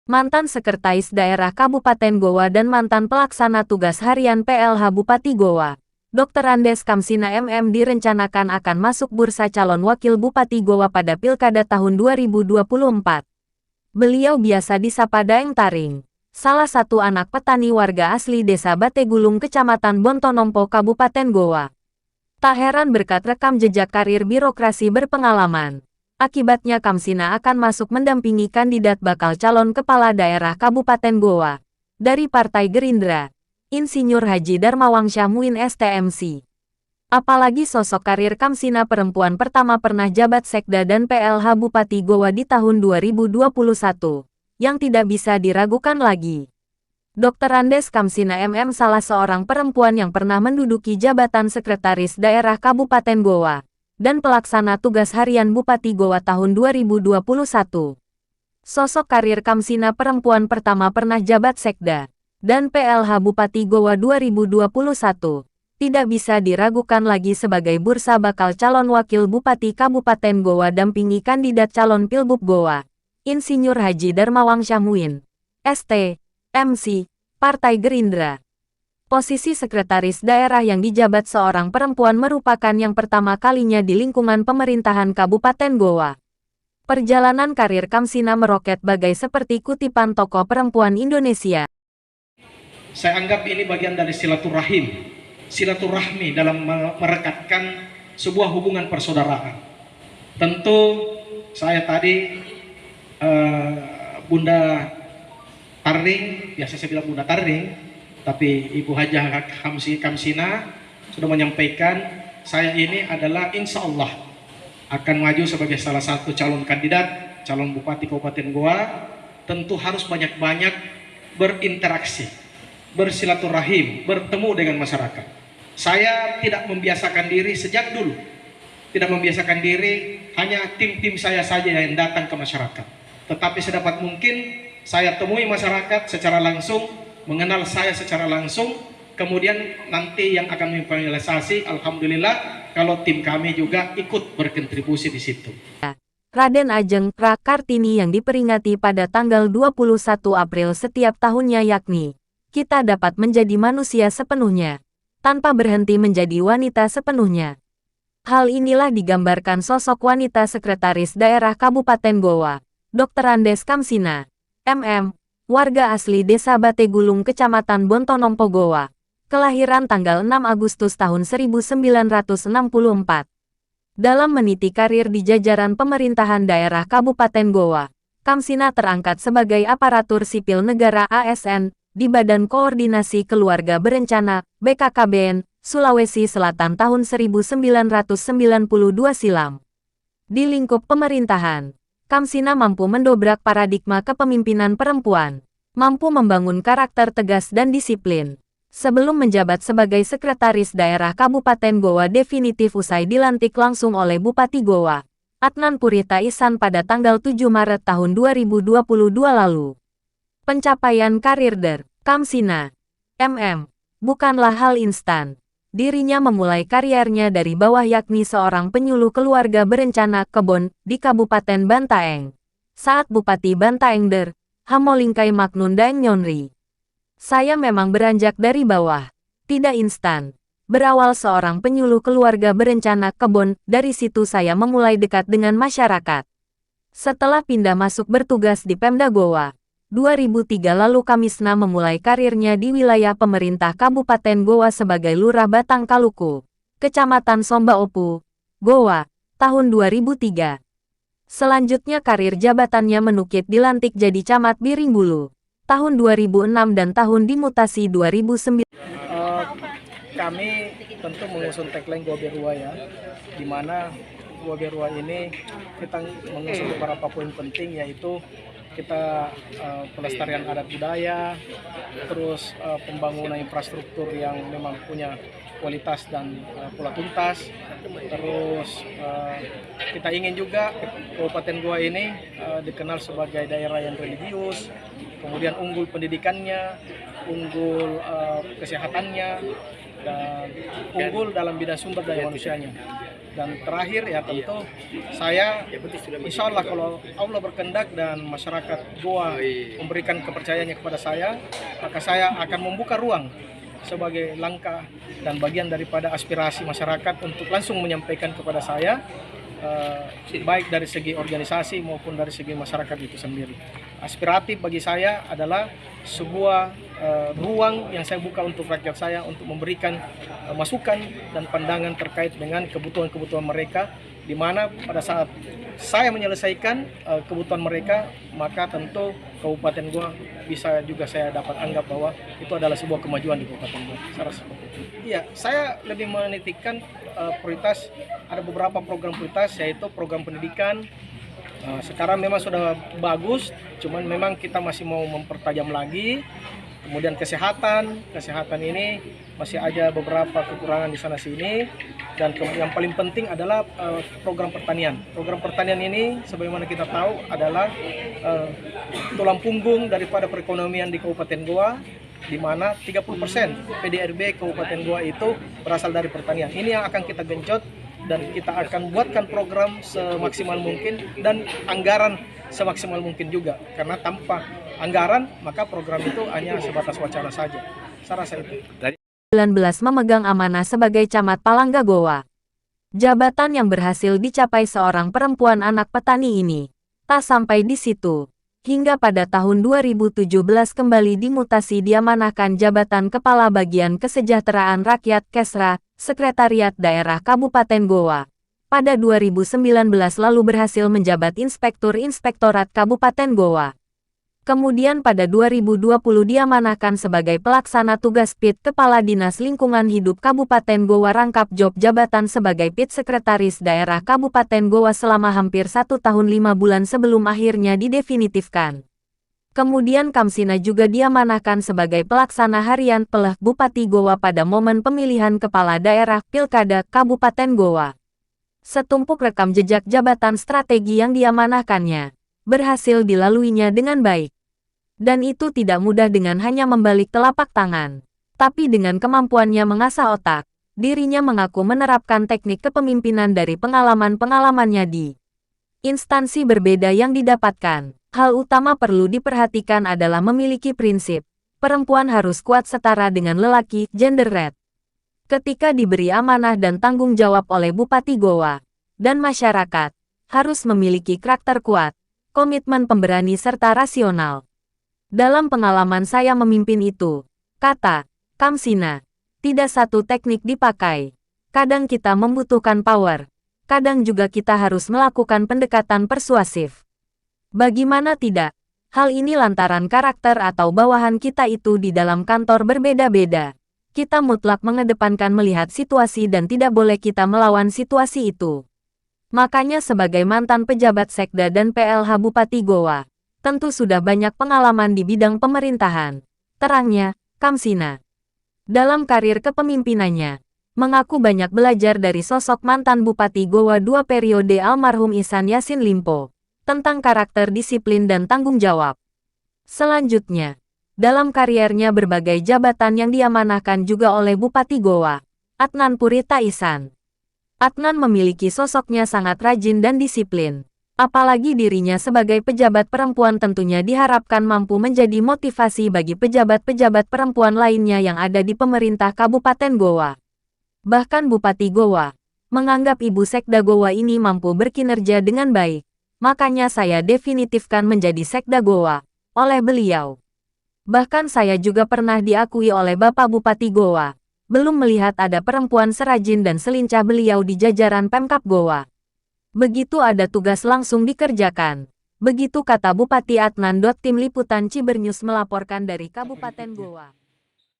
mantan Sekretaris Daerah Kabupaten Goa dan mantan Pelaksana Tugas Harian PLH Bupati Goa, Dr. Andes Kamsina MM direncanakan akan masuk bursa calon wakil Bupati Goa pada Pilkada tahun 2024. Beliau biasa disapa Daeng Taring, salah satu anak petani warga asli Desa Bategulung Kecamatan Bontonompo Kabupaten Goa. Tak heran berkat rekam jejak karir birokrasi berpengalaman. Akibatnya Kamsina akan masuk mendampingi kandidat bakal calon kepala daerah Kabupaten Goa dari Partai Gerindra, Insinyur Haji Darmawangsyah Muin STMC. Apalagi sosok karir Kamsina perempuan pertama pernah jabat Sekda dan PLH Bupati Goa di tahun 2021, yang tidak bisa diragukan lagi. Dr. Andes Kamsina MM salah seorang perempuan yang pernah menduduki jabatan Sekretaris Daerah Kabupaten Goa dan Pelaksana Tugas Harian Bupati Goa tahun 2021. Sosok karir Kamsina perempuan pertama pernah jabat Sekda dan PLH Bupati Goa 2021. Tidak bisa diragukan lagi sebagai bursa bakal calon wakil Bupati Kabupaten Goa dampingi kandidat calon Pilbub Goa, Insinyur Haji Darmawangsyah Muin, ST, MC, Partai Gerindra. Posisi sekretaris daerah yang dijabat seorang perempuan merupakan yang pertama kalinya di lingkungan pemerintahan Kabupaten Goa. Perjalanan karir Kamsina meroket bagai seperti kutipan tokoh perempuan Indonesia. Saya anggap ini bagian dari silaturahmi dalam merekatkan sebuah hubungan persaudaraan. Tentu saya tadi Bunda Taring, biasa saya bilang Bunda Taring, tapi Ibu Hajah Kamsina sudah menyampaikan saya ini adalah insya Allah akan maju sebagai salah satu calon kandidat, calon Bupati Kabupaten Goa. Tentu harus banyak-banyak berinteraksi, bersilaturahim, bertemu dengan masyarakat. Saya tidak membiasakan diri sejak dulu, tidak membiasakan diri hanya tim-tim saya saja yang datang ke masyarakat. Tetapi sedapat mungkin saya temui masyarakat secara langsung, mengenal saya secara langsung, kemudian nanti yang akan memfinalisasi, alhamdulillah kalau tim kami juga ikut berkontribusi di situ. Raden Ajeng Prakartini yang diperingati pada tanggal 21 April setiap tahunnya, yakni kita dapat menjadi manusia sepenuhnya, tanpa berhenti menjadi wanita sepenuhnya. Hal inilah digambarkan sosok wanita Sekretaris Daerah Kabupaten Goa, Dr. Andes Kamsina, MM, warga asli Desa Bategulung Kecamatan Bontonompo Goa, kelahiran tanggal 6 Agustus tahun 1964. Dalam meniti karir di jajaran pemerintahan daerah Kabupaten Goa, Kamsina terangkat sebagai aparatur sipil negara ASN di Badan Koordinasi Keluarga Berencana BKKBN Sulawesi Selatan tahun 1992 silam. Di lingkup pemerintahan, Kamsina mampu mendobrak paradigma kepemimpinan perempuan, mampu membangun karakter tegas dan disiplin. Sebelum menjabat sebagai Sekretaris Daerah Kabupaten Goa definitif usai dilantik langsung oleh Bupati Goa, Adnan Purita Ihsan pada tanggal 7 Maret tahun 2022 lalu. Pencapaian karir Kamsina, MM, bukanlah hal instan. Dirinya memulai kariernya dari bawah yakni seorang penyuluh keluarga berencana kebon di Kabupaten Bantaeng. Saat Bupati Bantaeng Hamolingkai Maknun Daeng Nyonri. Saya memang beranjak dari bawah, tidak instan. Berawal seorang penyuluh keluarga berencana kebon, dari situ saya memulai dekat dengan masyarakat. Setelah pindah masuk bertugas di Pemda Goa, 2003 lalu Kamsina memulai karirnya di wilayah pemerintah Kabupaten Goa sebagai Lurah Batang Kaluku, Kecamatan Sombaopu, Goa, tahun 2003. Selanjutnya karir jabatannya menukik dilantik jadi Camat Biringbulu, tahun 2006 dan tahun dimutasi 2009. Kami tentu mengusung tagline Goa Berua ya, di mana Goa Berua ini kita mengusung beberapa poin penting, yaitu kita pelestarian adat budaya, terus pembangunan infrastruktur yang memang punya kualitas dan pula tuntas, terus kita ingin juga Kabupaten Goa ini dikenal sebagai daerah yang religius, kemudian unggul pendidikannya, unggul kesehatannya, dan unggul dalam bidang sumber daya manusianya. Dan terakhir ya tentu saya insya Allah kalau Allah berkehendak dan masyarakat Goa memberikan kepercayaannya kepada saya, maka saya akan membuka ruang sebagai langkah dan bagian daripada aspirasi masyarakat untuk langsung menyampaikan kepada saya, baik dari segi organisasi maupun dari segi masyarakat itu sendiri. Aspiratif bagi saya adalah sebuah ruang yang saya buka untuk rakyat saya untuk memberikan masukan dan pandangan terkait dengan kebutuhan-kebutuhan mereka, di mana pada saat saya menyelesaikan kebutuhan mereka, maka tentu Kabupaten Goa bisa juga saya dapat anggap bahwa itu adalah sebuah kemajuan di Kabupaten Goa. Saya rasa seperti itu. Iya, saya lebih menitikkan prioritas, ada beberapa program prioritas, yaitu program pendidikan. Sekarang memang sudah bagus, cuman memang kita masih mau mempertajam lagi. Kemudian kesehatan ini masih ada beberapa kekurangan di sana sini, dan yang paling penting adalah program pertanian. Program pertanian ini sebagaimana kita tahu adalah tulang punggung daripada perekonomian di Kabupaten Goa, di mana 30% PDRB Kabupaten Goa itu berasal dari pertanian. Ini yang akan kita genjot dan kita akan buatkan program semaksimal mungkin dan anggaran semaksimal mungkin juga, karena tanpa anggaran maka program itu hanya sebatas wacana saja. Saya rasa itu. 19 memegang amanah sebagai Camat Palangga Goa. Jabatan yang berhasil dicapai seorang perempuan anak petani ini tak sampai di situ. Hingga pada tahun 2017 kembali dimutasi diamanahkan jabatan Kepala Bagian Kesejahteraan Rakyat Kesra, Sekretariat Daerah Kabupaten Goa. Pada 2019 lalu berhasil menjabat Inspektur Inspektorat Kabupaten Goa. Kemudian pada 2020 diamanahkan sebagai Pelaksana Tugas PIT Kepala Dinas Lingkungan Hidup Kabupaten Goa, rangkap job jabatan sebagai PIT Sekretaris Daerah Kabupaten Goa selama hampir 1 tahun 5 bulan sebelum akhirnya didefinitifkan. Kemudian Kamsina juga diamanahkan sebagai Pelaksana Harian Peleh Bupati Goa pada momen pemilihan Kepala Daerah Pilkada Kabupaten Goa. Setumpuk rekam jejak jabatan strategi yang diamanahkannya berhasil dilaluinya dengan baik. Dan itu tidak mudah dengan hanya membalik telapak tangan. Tapi dengan kemampuannya mengasah otak, dirinya mengaku menerapkan teknik kepemimpinan dari pengalaman-pengalamannya di instansi berbeda yang didapatkan. Hal utama perlu diperhatikan adalah memiliki prinsip, perempuan harus kuat setara dengan lelaki, gender rate. Ketika diberi amanah dan tanggung jawab oleh Bupati Goa dan masyarakat, harus memiliki karakter kuat, komitmen pemberani serta rasional. Dalam pengalaman saya memimpin itu, kata Kamsina, tidak satu teknik dipakai. Kadang kita membutuhkan power, kadang juga kita harus melakukan pendekatan persuasif. Bagaimana tidak? Hal ini lantaran karakter atau bawahan kita itu di dalam kantor berbeda-beda. Kita mutlak mengedepankan melihat situasi dan tidak boleh kita melawan situasi itu. Makanya sebagai mantan pejabat Sekda dan PLH Bupati Goa, tentu sudah banyak pengalaman di bidang pemerintahan. Terangnya, Kamsina. Dalam karir kepemimpinannya, mengaku banyak belajar dari sosok mantan Bupati Goa 2 periode almarhum Ihsan Yassin Limpo, tentang karakter disiplin dan tanggung jawab. Selanjutnya, dalam kariernya berbagai jabatan yang diamanahkan juga oleh Bupati Goa, Adnan Purita Ihsan. Adnan memiliki sosoknya sangat rajin dan disiplin. Apalagi dirinya sebagai pejabat perempuan tentunya diharapkan mampu menjadi motivasi bagi pejabat-pejabat perempuan lainnya yang ada di pemerintah Kabupaten Goa. Bahkan Bupati Goa menganggap Ibu Sekda Goa ini mampu berkinerja dengan baik. Makanya saya definitifkan menjadi Sekda Goa oleh beliau. Bahkan saya juga pernah diakui oleh Bapak Bupati Goa, belum melihat ada perempuan serajin dan selincah beliau di jajaran Pemkab Goa. Begitu ada tugas langsung dikerjakan. Begitu kata Bupati Adnan. Tim Liputan Cibernews melaporkan dari Kabupaten Goa.